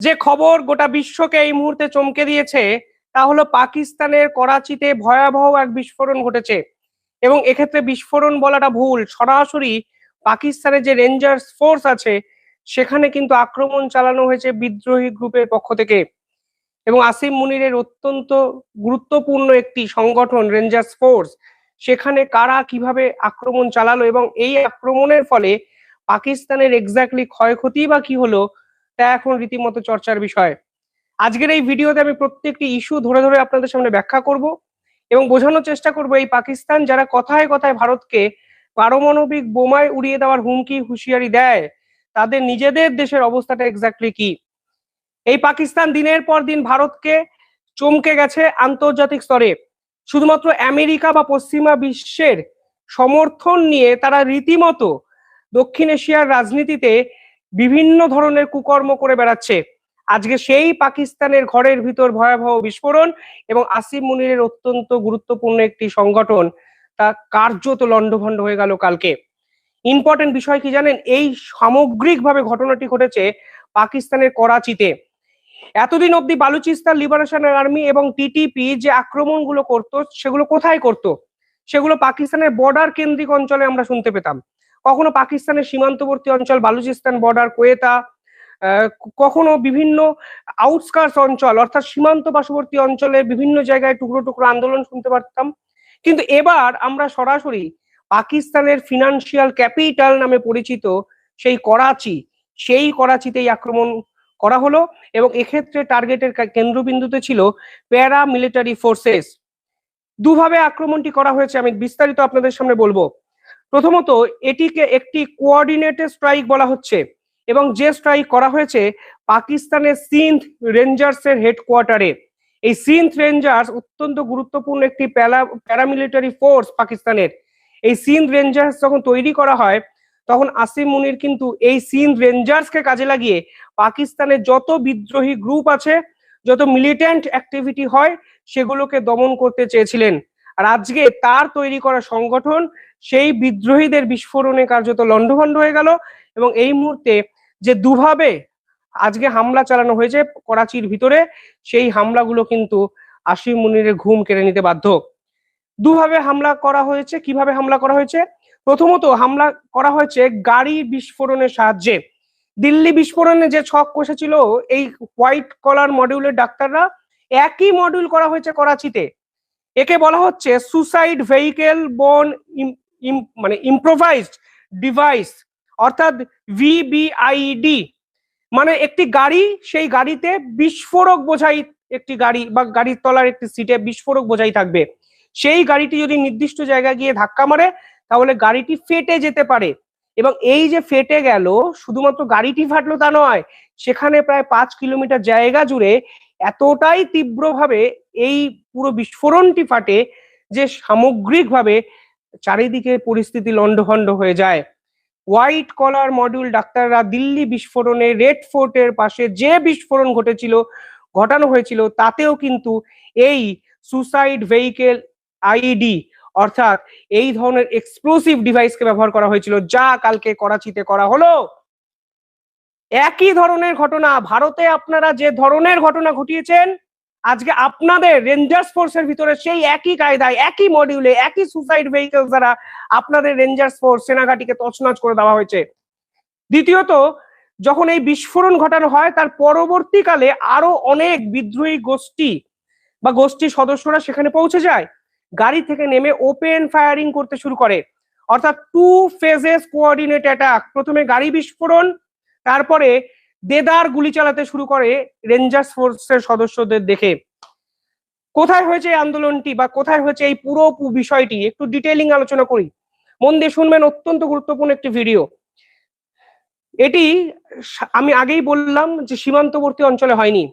যে খবর গোটা বিশ্বকে এই মুহূর্তে চমকে দিয়েছে তা হলো পাকিস্তানের করাচিতে ভয়াবহ এক বিস্ফোরণ ঘটেছে। এবং এক্ষেত্রে বিস্ফোরণ বলাটা ভুল, সরাসরি পাকিস্তানের যে রেঞ্জার্স ফোর্স আছে সেখানে কিন্তু আক্রমণ চালানো হয়েছে বিদ্রোহী গ্রুপের পক্ষ থেকে। এবং আসিম মুনিরের অত্যন্ত গুরুত্বপূর্ণ একটি সংগঠন রেঞ্জার্স ফোর্স, সেখানে কারা কিভাবে আক্রমণ চালালো এবং এই আক্রমণের ফলে পাকিস্তানের এক্স্যাক্টলি ক্ষয়ক্ষতি বা কি হলো তা এখন রীতিমতো চর্চার বিষয়। আজকের এই ভিডিওতে আমি প্রত্যেকটি ইস্যু ধরে ধরে আপনাদের সামনে ব্যাখ্যা করব এবং বোঝানোর চেষ্টা করব এই পাকিস্তান যারা কথায় কথায় ভারতকে পারমাণবিক বোমায় উড়িয়ে দেওয়ার হুমকি হুঁশিয়ারি দেয়, তাদের নিজেদের দেশের অবস্থাটা এক্স্যাক্টলি কি। এই পাকিস্তান দিনের পর দিন ভারতকে চমকে গেছে আন্তর্জাতিক স্তরে। শুধুমাত্র আমেরিকা বা পশ্চিমা বিশ্বের সমর্থন নিয়ে তারা রীতিমতো দক্ষিণ এশিয়ার রাজনীতিতে বিভিন্ন ধরনের কুকর্ম করে বেড়াচ্ছে। আজকে সেই পাকিস্তানের ঘরের ভিতর ভয়াবহ বিস্ফোরণ এবং আসিম মুনিরের অত্যন্ত গুরুত্বপূর্ণ একটি সংগঠন তা কার্যত লন্ডভন্ড হয়ে গেল কালকে। ইম্পর্টেন্ট বিষয় কি জানেন, এই সামগ্রিকভাবে ঘটনাটি ঘটেছে পাকিস্তানের করাচিতে। এতদিন অব্দি বালুচিস্তান লিবারেশন আর্মি এবং টিটিপি যে আক্রমণগুলো করতো সেগুলো কোথায় করত, সেগুলো পাকিস্তানের বর্ডার কেন্দ্রিক অঞ্চলে আমরা শুনতে পেতাম। কখনো পাকিস্তানের সীমান্তবর্তী অঞ্চল বালুচিস্তান বর্ডার কোয়েতা, কখনো বিভিন্ন আউটস্কার্টস অঞ্চল অর্থাৎ সীমান্ত পার্শ্ববর্তী অঞ্চলে বিভিন্ন জায়গায় টুকরো টুকরো আন্দোলন শুনতে পারতাম। কিন্তু এবার আমরা সরাসরি পাকিস্তানের ফিনান্সিয়াল ক্যাপিটাল নামে পরিচিত সেই করাচি, সেই করাচিতেই আক্রমণ করা হলো এবং এক্ষেত্রে টার্গেটের কেন্দ্রবিন্দুতে ছিল প্যারা মিলিটারি ফোর্সেস। দুভাবে আক্রমণটি করা হয়েছে, আমি বিস্তারিত আপনাদের সামনে বলবো। প্রথমত এটিকে একটি কোঅর্ডিনেটেড স্ট্রাইক বলা হচ্ছে এবং যে স্ট্রাইক করা হয়েছে পাকিস্তানের সিন্ধ রেঞ্জার্স এর হেডকোয়ার্টারে। এই সিন্ধ রেঞ্জার্স অত্যন্ত গুরুত্বপূর্ণ একটি প্যারামিলিটারি ফোর্স পাকিস্তানের। এই সিন্ধ রেঞ্জার্স যখন তৈরি করা হয় তখন আসিম মুনির কিন্তু এই সিন্ধ রেঞ্জার্সকে কাজে লাগিয়ে পাকিস্তানের যত বিদ্রোহী গ্রুপ আছে, যত মিলিটেন্ট অ্যাক্টিভিটি হয় সেগুলোকে দমন করতে চেয়েছিলেন। আর আজকে তার তৈরি করা সংগঠন সেই বিদ্রোহীদের বিস্ফোরণে কার্যত লন্ডভন্ড হয়ে গেল এবং এই মুহূর্তে যে দুভাবে আজকে হামলা চালানো হয়েছে করাচির ভিতরে, সেই হামলাগুলো কিন্তু আসিম মুনিরের ঘুম কেড়ে নিতে বাধ্য। দুভাবে হামলা করা হয়েছে। কিভাবে হামলা করা হয়েছে? প্রথমত হামলা করা হয়েছে গাড়ি বিস্ফোরণের সাহায্যে। দিল্লি বিস্ফোরণে যে ছক কষেছিল এই হোয়াইট কলার মডিউলের ডাক্তাররা, একই মডিউল করা হয়েছে করাচিতে। একে বলা হচ্ছে সুসাইড ভেহিকেল বোর্ন মানে ইম্প্রোভাইজড ডিভাইস, অর্থাৎ ভিবিআইডি। মানে একটি গাড়ি, সেই গাড়িতে বিস্ফোরক বোঝাই একটি গাড়ি বা গাড়ির তলার একটি সিটে বিস্ফোরক বোঝাই থাকবে। সেই গাড়িটি যদি নির্দিষ্ট জায়গায় গিয়ে ধাক্কা মারে তাহলে গাড়িটি ফেটে যেতে পারে। এবং এই যে ফেটে গেল, শুধুমাত্র গাড়িটি ফাটলো তা নয়, সেখানে প্রায় 5 কিলোমিটার জায়গা জুড়ে এতটাই তীব্রভাবে এই পুরো বিস্ফোরণটি ফাটে যে সামগ্রিকভাবে চারিদিকে পরিস্থিতি লন্ডভন্ড হয়ে যায়। হোয়াইট কলার মডিউল ডাক্তাররা দিল্লি বিস্ফোরণে রেড ফোর্টের পাশে যে বিস্ফোরণ ঘটানো হয়েছিল তাতেও কিন্তু এই সুসাইড ভেহিকেল আইডি অর্থাৎ এই ধরনের এক্সপ্লোসিভ ডিভাইসকে ব্যবহার করা হয়েছিল, যা কালকে করাচিতে করা হলো। একই ধরনের ঘটনা ভারতে আপনারা যে ধরনের ঘটনা ঘটিয়েছেন, আজকে আপনাদের রেঞ্জার্স ফোর্সের ভিতরে সেই একই কায়দায়, একই মডিউলে, একই সুসাইড ভেহিকেল দ্বারা আপনাদের রেঞ্জার্স ফোর্স সেনাঘাটিকে তছনছ করে দেওয়া হয়েছে। দ্বিতীয়ত, যখন এই বিস্ফোরণ ঘটানো হয় তার পরবর্তীকালে আরো অনেক বিদ্রোহী গোষ্ঠী বা গোষ্ঠীর সদস্যরা সেখানে পৌঁছে যায়, গাড়ি থেকে নেমে ওপেন ফায়ারিং করতে শুরু করে। অর্থাৎ 2 ফেজেস কোঅর্ডিনেট অ্যাটাক। প্রথমে গাড়ি বিস্ফোরণ, তারপরে দেদার গুলি চালাতে শুরু করে রেঞ্জার্স ফোর্সের সদস্যদের দেখে। কোথায় হয়েছে এই আন্দোলনটি বা কোথায় হয়েছে এই পুরো বিষয়টি একটু ডিটেইলিং আলোচনা করি, মন দিয়ে শুনবেন, অত্যন্ত গুরুত্বপূর্ণ একটি ভিডিও। এটি আমি আগেই বললাম যে সীমান্তবর্তী অঞ্চলে হয়নি,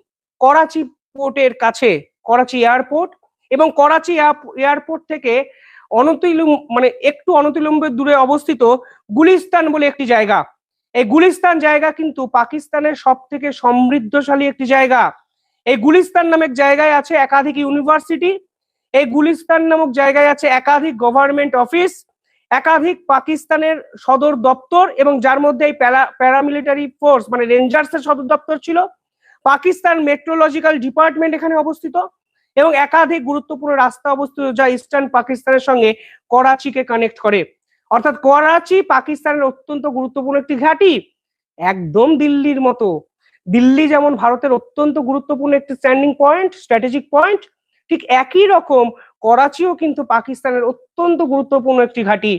করাচি পোর্টের কাছে, করাচি এয়ারপোর্ট এবং করাচি এয়ারপোর্ট থেকে একটু অনতিবিলম্বে দূরে অবস্থিত গুলিস্তান বলে একটি জায়গা। এই গুলিস্তান জায়গা কিন্তু পাকিস্তানের সব থেকে সমৃদ্ধশালী একটি জায়গা। এই গুলিস্তান নামক জায়গায় আছে একাধিক ইউনিভার্সিটি, এই গুলিস্তান নামক জায়গায় আছে একাধিক গভর্নমেন্ট অফিস, একাধিক পাকিস্তানের সদর দপ্তর এবং যার মধ্যে এই প্যারামিলিটারি ফোর্স মানে রেঞ্জার্স এর সদর দপ্তর ছিল। পাকিস্তান মেট্রোলজিক্যাল ডিপার্টমেন্ট এখানে অবস্থিত এবং একাধিক গুরুত্বপূর্ণ রাস্তা অবস্থিত যা ইস্টার্ন পাকিস্তানের সঙ্গে করাচিকে কানেক্ট করে। অর্থাৎ করাচি পাকিস্তানের অত্যন্ত গুরুত্বপূর্ণ একটি ঘাঁটি, একদম দিল্লির মতো। দিল্লি যেমন ভারতের অত্যন্ত গুরুত্বপূর্ণ একটি স্ট্যান্ডিং পয়েন্ট, স্ট্র্যাটেজিক পয়েন্ট, ঠিক একই রকম করাচিও কিন্তু পাকিস্তানের অত্যন্ত গুরুত্বপূর্ণ একটি ঘাঁটি।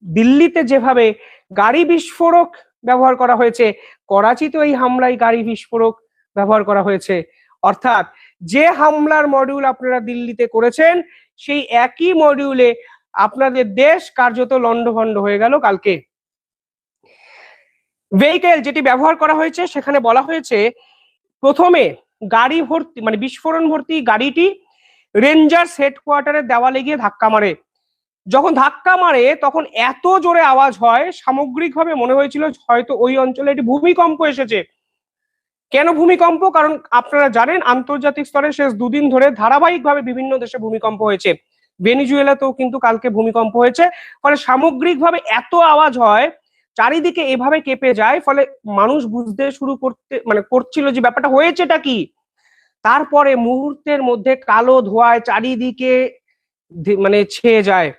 দিল্লিতে যেভাবে গাড়ি বিস্ফোরক ব্যবহার করা হয়েছে, করাচিতে এই হামলায় গাড়ি বিস্ফোরক ব্যবহার করা হয়েছে। অর্থাৎ যে হামলার মডিউল আপনারা দিল্লিতে করেছেন সেই একই মডিউলে আপনাদের দেশ কার্যত লন্ডভন্ড হয়ে গেল কালকে। ভেহিকেল যেটি ব্যবহার করা হয়েছে সেখানে বলা হয়েছে প্রথমে গাড়ি ভর্তি মানে বিস্ফোরণ ভর্তি গাড়িটি রেঞ্জার্স হেডকোয়ার্টারের দেওয়ালে গিয়ে ধাক্কা মারে। যখন ধাক্কা মারে তখন এত জোরে আওয়াজ হয় সামগ্রিকভাবে মনে হয়েছিল হয়তো ওই অঞ্চলে একটি ভূমিকম্প এসেছে। কেন ভূমিকম্প? কারণ আপনারা জানেন আন্তর্জাতিক স্তরে শেষ দুদিন ধরে ধারাবাহিকভাবে বিভিন্ন দেশে ভূমিকম্প হয়েছে, ভেনিজুয়েলাতেও কিন্তু কালকে ভূমিকম্প হয়েছে। ফলে সামগ্রিকভাবে এত আওয়াজ হয়, চারিদিকে এভাবে কেঁপে যায়, ফলে মানুষ বুঝতে শুরু করছিল যে ব্যাপারটা হয়েছেটা কি। তারপরে মুহূর্তের মধ্যে কালো ধোঁয়ায় চারিদিকে ছেয়ে যায়।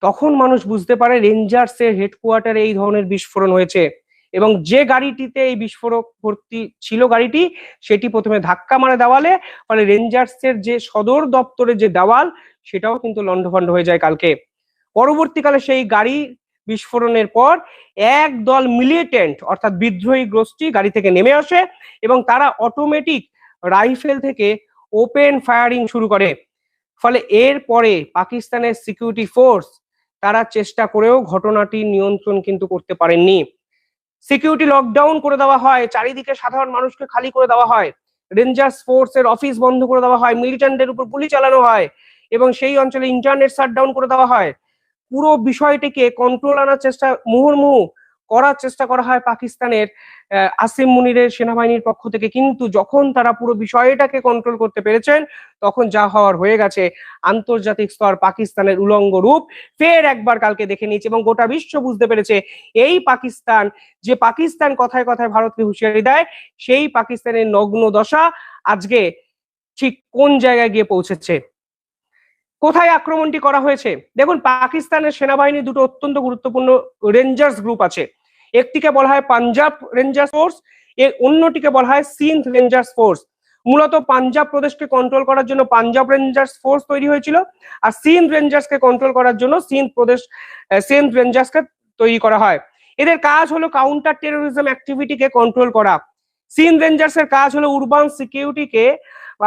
তখন মানুষ বুঝতে পারে রেঞ্জার্সের হেডকোয়ার্টারে এই ধরনের বিস্ফোরণ হয়েছে এবং যে গাড়িটিতে এই বিস্ফোরক ভর্তি ছিল গাড়িটি সেটি প্রথমে ধাক্কা মারে দেওয়ালে, ফলে রেঞ্জার্সের যে সদর দপ্তরের যে দেওয়াল সেটাও কিন্তু লন্ডভন্ড হয়ে যায় কালকে। পরবর্তীকালে সেই গাড়ি বিস্ফোরণের পর একদল মিলিটেন্ট অর্থাৎ বিদ্রোহী গোষ্ঠী গাড়ি থেকে নেমে আসে এবং তারা অটোমেটিক রাইফেল থেকে ওপেন ফায়ারিং শুরু করে। ফলে এর পরে পাকিস্তানের সিকিউরিটি ফোর্স তারা চেষ্টা করেও ঘটনাটি নিয়ন্ত্রণ কিন্তু করতে পারেননি। সিকিউরিটি লকডাউন করে দেওয়া হয়, চারিদিকে সাধারণ মানুষকে খালি করে দেওয়া হয়, রেঞ্জার্স ফোর্সের অফিস বন্ধ করে দেওয়া হয়, মিলিটেন্টদের উপর গুলি চালানো হয় এবং সেই অঞ্চলে ইন্টারনেট শাটডাউন করে দেওয়া হয়। পুরো বিষয়টিকে কন্ট্রোল আনার চেষ্টা মুহুর্মুহু করার চেষ্টা করা হয় পাকিস্তানের আসিম মুনিরের সেনাবাহিনীর পক্ষ থেকে। কিন্তু যখন তারা পুরো বিষয়টাকে কন্ট্রোল করতে পেরেছেন তখন যা হওয়ার হয়ে গেছে, আন্তর্জাতিক স্তর পাকিস্তানের উলঙ্গ রূপ ফের একবার কালকে দেখে নিয়েছে এবং গোটা বিশ্ব বুঝতে পেরেছে এই পাকিস্তান, যে পাকিস্তান কথায় কথায় ভারতকে হুঁশিয়ারি দেয়, সেই পাকিস্তানের নগ্ন দশা আজকে ঠিক কোন জায়গায় গিয়ে পৌঁছেছে। কোথায় আক্রমণটি করা হয়েছে? দেখুন, পাকিস্তানের সেনাবাহিনী দুটো অত্যন্ত গুরুত্বপূর্ণ রেঞ্জার্স গ্রুপ আছে। একটিকে বলা হয় পাঞ্জাব রেঞ্জার্স ফোর্স, এর অন্যটিকে বলা হয় সিন্ধ রেঞ্জার্স ফোর্স। মূলত পাঞ্জাব প্রদেশকে কন্ট্রোল করার জন্য পাঞ্জাব রেঞ্জার্স ফোর্স তৈরি হয়েছিল আর সিন্ধ রেঞ্জার্সকে কন্ট্রোল করার জন্য সিন্ধ রেঞ্জার্সকে তৈরি করা হয়। এদের কাজ হলো কাউন্টার টেরোরিজম অ্যাক্টিভিটিকে কন্ট্রোল করা। সিন্ধ রেঞ্জার্সের কাজ হলো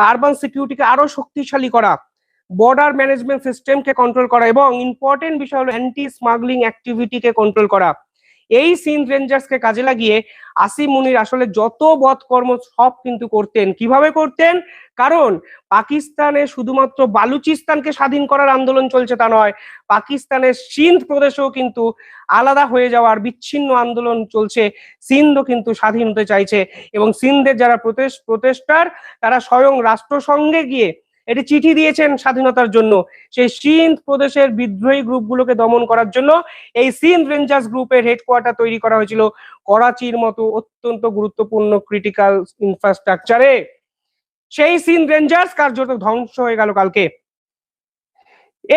আরবান সিকিউরিটিকে আরো শক্তিশালী করা, বর্ডার ম্যানেজমেন্ট সিস্টেমকে কন্ট্রোল করা এবং ইম্পর্টেন্ট বিষয় হলো অ্যান্টি স্মাগলিং অ্যাক্টিভিটিকে কন্ট্রোল করা। এই সিন্ধ রেঞ্জার্সকে কাজে লাগিয়ে আসিম মুনির আসলে যত বধকর্ম সব কিন্তু করতেন। কিভাবে করতেন? কারণ পাকিস্তানে শুধুমাত্র বালুচিস্তানকে স্বাধীন করার আন্দোলন চলছে তা নয়, পাকিস্তানের সিন্ধ প্রদেশেও কিন্তু আলাদা হয়ে যাওয়ার বিচ্ছিন্ন আন্দোলন চলছে। সিন্ধও কিন্তু স্বাধীন হতে চাইছে এবং সিন্ধের যারা প্রটেস্টার তারা স্বয়ং রাষ্ট্রসংঘে গিয়ে এটি চিঠি দিয়েছেন স্বাধীনতার জন্য। সেই সিন্ধ প্রদেশের বিদ্রোহী গ্রুপগুলোকে দমন করার জন্য এই সিন্ধ রেঞ্জার্স গ্রুপের হেডকোয়ার্টার তৈরি করা হয়েছিল করাচির মতো অত্যন্ত গুরুত্বপূর্ণ ক্রিটিক্যাল ইনফ্রাস্ট্রাকচারে। সেই সিন্ধ রেঞ্জার্স কার্যত ধ্বংস হয়ে গেল কালকে।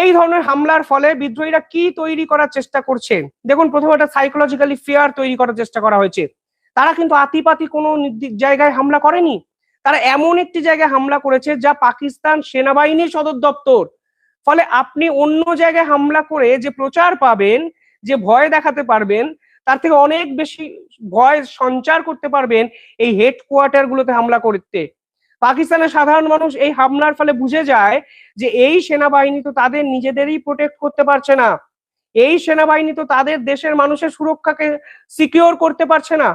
এই ধরনের হামলার ফলে বিদ্রোহীরা কি তৈরি করার চেষ্টা করছে? দেখুন, প্রথমে একটা সাইকোলজিক্যালি ফিয়ার তৈরি করার চেষ্টা করা হয়েছে। তারা কিন্তু আতিপাতি কোনো জায়গায় হামলা করেনি, তারা এমন একটি জায়গায় হামলা করেছে যা পাকিস্তান সেনাবাহিনীর সদর দপ্তর। ফলে আপনি অন্য জায়গায় হামলা করে যে প্রচার পাবেন, যে ভয় দেখাতে পারবেন, তার থেকে অনেক বেশি ভয় সঞ্চার করতে পারবেন এই হেডকোয়ার্টার গুলোতে হামলা করতে। পাকিস্তানের সাধারণ মানুষ এই হামলার ফলে বুঝে যায় যে এই সেনাবাহিনী তো তাদের নিজেদেরই প্রোটেক্ট করতে পারছে না, এই সেনাবাহিনী তো তাদের দেশের মানুষের সুরক্ষাকে সিকিউর করতে পারছে না,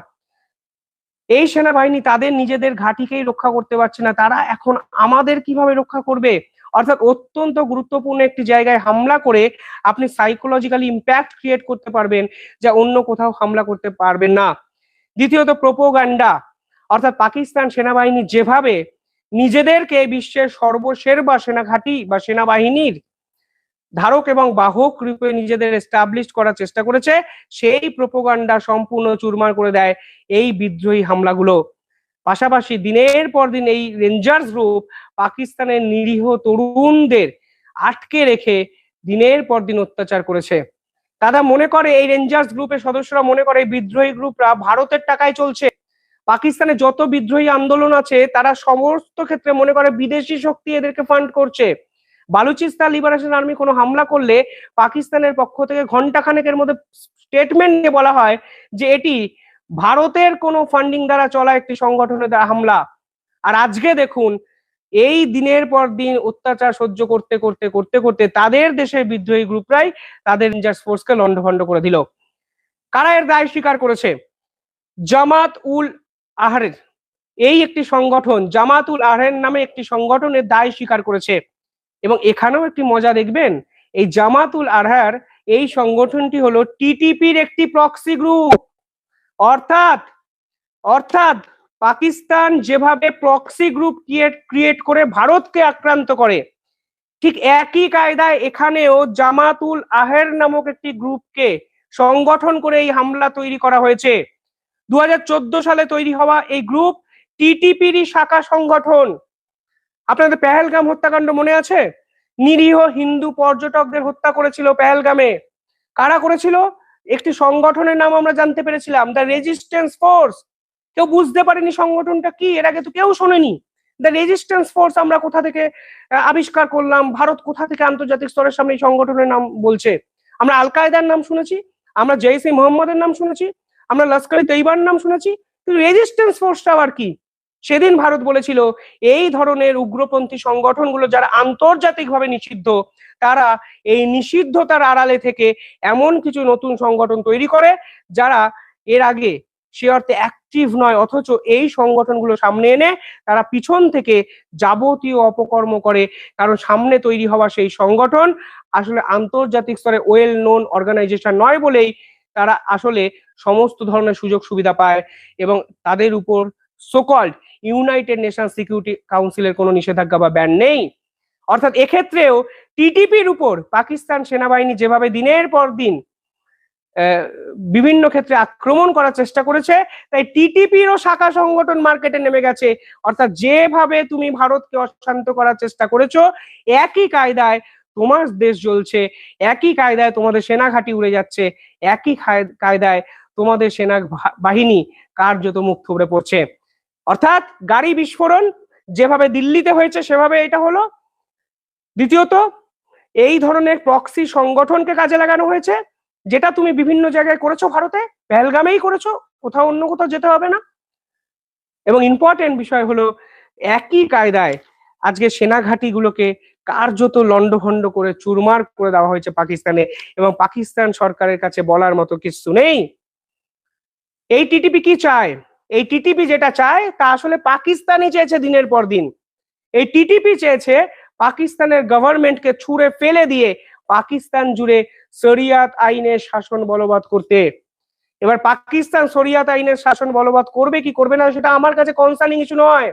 এই সেনাবাহিনী তাদের নিজেদের ঘাঁটিকেই রক্ষা করতে পারছে না, তারা এখন আমাদের কিভাবে রক্ষা করবে? অর্থাৎ অত্যন্ত গুরুত্বপূর্ণ একটি জায়গায় হামলা করে আপনি সাইকোলজিক্যালি ইম্প্যাক্ট ক্রিয়েট করতে পারবেন যা অন্য কোথাও হামলা করতে পারবেন না। দ্বিতীয়ত প্রোপাগান্ডা, অর্থাৎ পাকিস্তান সেনাবাহিনী যেভাবে নিজেদেরকে বিশ্বের সর্বসেরা সেনাঘাঁটি বা সেনাবাহিনীর ধারক এবং বাহক রূপে নিজেদের এস্টাবলিশ করার চেষ্টা করেছে, সেই প্রোপাগান্ডা সম্পূর্ণ চুরমার করে দেয় এই বিদ্রোহী হামলাগুলো। পাশাপাশি দিনের পর দিন এই রেঞ্জার্স গ্রুপ পাকিস্তানের নিরীহ তরুণদের আটকে রেখে দিনের পর দিন অত্যাচার করেছে। তারা মনে করে, এই রেঞ্জার্স গ্রুপের সদস্যরা মনে করে এই বিদ্রোহী গ্রুপরা ভারতের টাকায় চলছে। পাকিস্তানে যত বিদ্রোহী আন্দোলন আছে তারা সমস্ত ক্ষেত্রে মনে করে বিদেশি শক্তি এদেরকে ফান্ড করছে। বালুচিস্তান লিবারেশন আর্মি কোনো হামলা করলে পাকিস্তানের পক্ষ থেকে ঘন্টাখানেকের মধ্যে স্টেটমেন্ট নিয়ে বলা হয় যে এটি ভারতের কোনো ফান্ডিং দ্বারা চলা একটি সংগঠনের দ্বারা হামলা। আর আজকে দেখুন, এই দিনের পর দিন অত্যাচার সহ্য করতে করতে করতে করতে তাদের দেশের বিদ্রোহী গ্রুপরাই তাদের রেঞ্জার্স ফোর্সকে লন্ডভন্ড করে দিল। কারা এর দায় স্বীকার করেছে? জামাত উল আহরের এই একটি সংগঠন, জামাত উল আহরের নামে একটি সংগঠনের দায় স্বীকার করেছে। এবং এখানেও একটি মজা দেখবেন, এই জামাত উল আহরার এই সংগঠনটি হলো টিটিপির একটি প্রক্সি গ্রুপ। অর্থাৎ অর্থাৎ পাকিস্তান যেভাবে প্রক্সি গ্রুপ ক্রিয়েট করে ভারতকে আক্রান্ত করে, ঠিক একই কায়দায় এখানেও জামাতুল আহের নামক একটি গ্রুপকে সংগঠন করে এই হামলা তৈরি করা হয়েছে। 2014 সালে তৈরি হওয়া এই গ্রুপ টিটিপিরই শাখা সংগঠন। আপনাদের পেহেলগাম হত্যাকাণ্ড মনে আছে? নিরীহ হিন্দু পর্যটকদের হত্যা করেছিল পেহেলগামে। কারা করেছিল? একটি সংগঠনের নাম আমরা জানতে পেরেছিলাম, দ্য রেজিস্ট্যান্স ফোর্স। কেউ বুঝতে পারেনি সংগঠনটা কি, এর আগে তো কেউ শোনেনি। দ্য রেজিস্ট্যান্স ফোর্স আমরা কোথা থেকে আবিষ্কার করলাম, ভারত কোথা থেকে আন্তর্জাতিক স্তরের সামনে এই সংগঠনের নাম বলছে? আমরা আল কায়দার নাম শুনেছি, আমরা জৈশ-ই মোহাম্মদের নাম শুনেছি, আমরা লস্কর-ই তৈবার নাম শুনেছি, কিন্তু রেজিস্ট্যান্স ফোর্সটা আবার কি? সেদিন ভারত বলেছিল এই ধরনের উগ্রপন্থী সংগঠনগুলো যারা আন্তর্জাতিকভাবে নিষিদ্ধ, তারা এই নিষিদ্ধতার আড়ালে থেকে এমন কিছু নতুন সংগঠন তৈরি করে যারা এর আগে সে অর্থে অ্যাক্টিভ নয়, অথচ এই সংগঠনগুলো সামনে এনে তারা পিছন থেকে যাবতীয় অপকর্ম করে। কারণ সামনে তৈরি হওয়া সেই সংগঠন আসলে আন্তর্জাতিক স্তরে ওয়েল নোন অর্গানাইজেশন নয় বলেই তারা আসলে সমস্ত ধরনের সুযোগ সুবিধা পায় এবং তাদের উপর সোকল্ড ইউনাইটেড নেশন সিকিউরিটি কাউন্সিলের কোনো নিষেধাজ্ঞা বা ব্যান নেই। অর্থাৎ এক্ষেত্রেও টিটিপির উপর পাকিস্তান সেনাবাহিনী যেভাবে দিনের পর দিন বিভিন্ন ক্ষেত্রে আক্রমণ করার চেষ্টা করেছে, তাই টিটিপিরও শাখা সংগঠন মার্কেটে নেমে গেছে। অর্থাৎ যেভাবে তুমি ভারতকে অশান্ত করার চেষ্টা করেছো, একই কায়দায় তোমার দেশ জ্বলছে, একই কায়দায় তোমাদের সেনা ঘাঁটি উড়ে যাচ্ছে, একই কায়দায় তোমাদের সেনা বাহিনী কার্যত মুখ থুবড়ে পড়ছে। অর্থাৎ গাড়ি বিস্ফোরণ যেভাবে দিল্লিতে হয়েছে সেভাবে এটা হলো। দ্বিতীয়ত, এই ধরনের প্রক্সি সংগঠনকে কাজে লাগানো হয়েছে, যেটা তুমি বিভিন্ন জায়গায় করেছো, ভারতে পেহেলগামেই করেছো, কোথাও অন্য কোথাও যেতে হবে না। এবং ইম্পর্টেন্ট বিষয় হলো, একই কায়দায় আজকে সেনা ঘাঁটিগুলোকে কার্যত লন্ডভন্ড করে চুরমার করে দেওয়া হয়েছে পাকিস্তানে, এবং পাকিস্তান সরকারের কাছে বলার মতো কিছু নেই। এই টিটিপি কি চায়? এই টিটিপি যেটা চায় তা আসলে পাকিস্তানই চেয়েছে দিনের পর দিন। এই টিটিপি চেয়েছে পাকিস্তানের গভর্নমেন্টকে ছুঁড়ে ফেলে দিয়ে পাকিস্তান জুড়ে শরিয়াত আইনের শাসন বলবৎ করতে। এবার পাকিস্তান শরিয়াত আইনের শাসন বলবৎ করবে কি করবে না সেটা আমার কাছে কনসার্নিং ইস্যু নয়,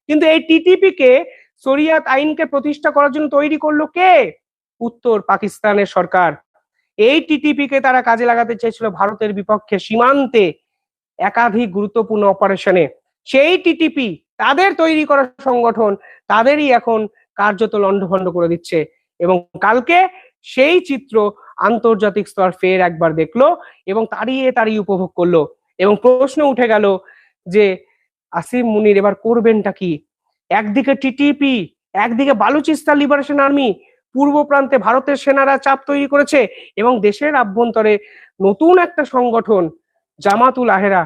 কিন্তু এই টিটিপি কে শরিয়াত আইনকে প্রতিষ্ঠা করার জন্য তৈরি করলো কে? উত্তর পাকিস্তানের সরকার। এই টিটিপি কে তারা কাজে লাগাতে চেয়েছিল ভারতের বিপক্ষে সীমান্তে একাধিক গুরুত্বপূর্ণ অপারেশনে। সেই টিটিপি তাদের তৈরি করা সংগঠন তাদেরই এখন কার্যত লন্ডভন্ড করে দিচ্ছে, এবং কালকে সেই চিত্র আন্তর্জাতিক স্তর ফের একবার দেখলো এবং তারই উপভোগ করলো। এবং প্রশ্ন উঠে গেল যে আসিম মুনির এবার করবেনটা কি? একদিকে টিটিপি, একদিকে বালুচিস্তান লিবারেশন আর্মি, পূর্ব প্রান্তে ভারতের সেনারা চাপ তৈরি করেছে, এবং দেশের আভ্যন্তরে নতুন একটা সংগঠন জামাতুল আহেরা,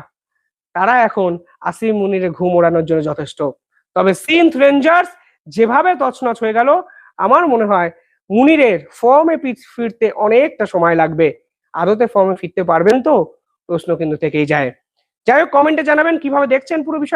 তারা এখন আসিম মুনিরের ঘুম ওড়ানোর জন্য যথেষ্ট। তবে সিন্থ রেঞ্জার্স যেভাবে তছনছ হয়ে গেল, আমার মনে হয় মুনিরের ফর্মে ফিরতে অনেকটা সময় লাগবে। আদতে ফর্মে ফিরতে পারবেন তো? প্রশ্ন কিন্তু থেকেই যায়। যাই হোক, কমেন্টে জানাবেন কিভাবে দেখছেন পুরো বিষয়।